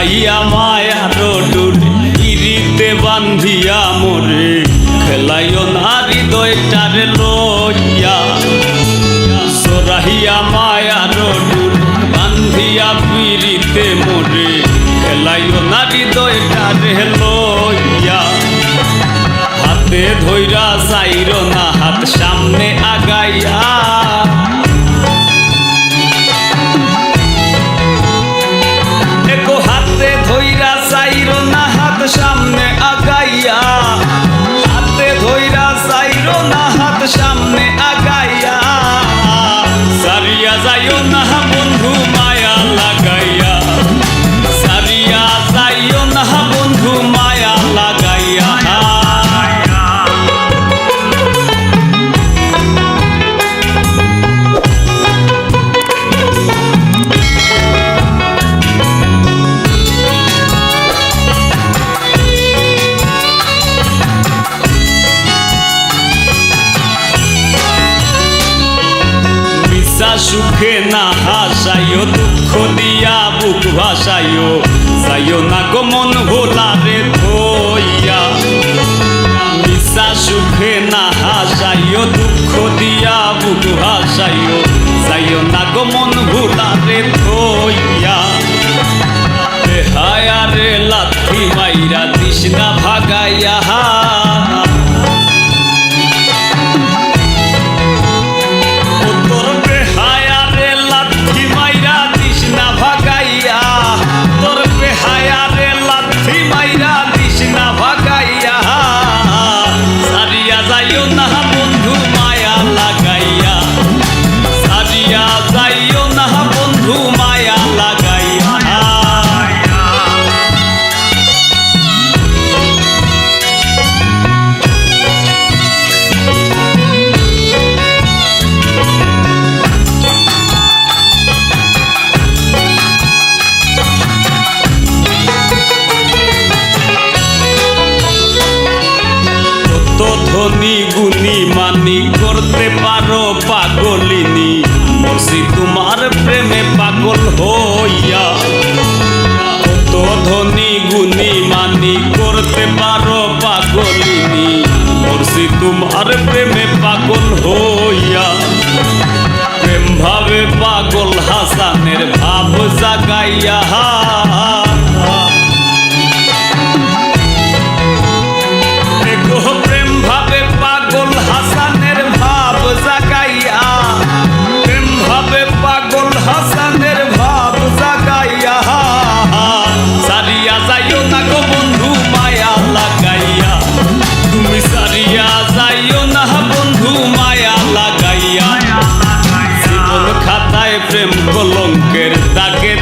জড়াইয়া মায়ার ডোরে ইরিতে বান্ধিয়া মোরে খেলাইও না হৃদয়টারে লইয়া জড়াইয়া মায়ার ডোরে বান্ধিয়া পিরিতে মোরে খেলাইও না হৃদয়টারে লইয়া হাতে ধইরা যাইরো না হাত সামনে আগাইয়া হাতে ধইরা যাইরো না হাত সামনে আগাইয়া হাতে ধইরা যাইরো না হাত সামনে আগাইয়া সারিয়া যাইও না বন্ধু মায়া লাগাইয়া সারিয়া যাইও না বন্ধু মায়া লাগাইয়া সুখে না হাসাইও দুঃখ দিয়া বুক ভাসাইও যাইও না গো মন ভোলারে ধইয়া মিশা সুখে না হাসাইও দুঃখ দিয়া বুক ভাসাইও যাইও না গো মন ভোলারে ধইয়া বেহায়ারে লাথি মাইরা তৃষ্ণা ভাগাইয়া ধনী গুণী মানি করতে পারো পাগলিনী মরছি তোমার প্রেমে পাগল হইয়া কত ধনী গুণী মানি করতে পারো পাগলিনী মরছি তোমার প্রেমে পাগল হইয়া প্রেম ভাবে পাগল হাসানের ভাব জাগাইয়া প্রেম ভাবে পাগল হাসানের ভাব জাগাইয়া প্রেম ভাবে পাগল হাসানের ভাব জাগাইয়া সারিয়া যাইও না গো বন্ধু মায়া লাগাইয়া তুমি সারিয়া যাইও না বন্ধু মায়া লাগাইয়া জীবন খাতায় প্রেম কলঙ্কের দাগে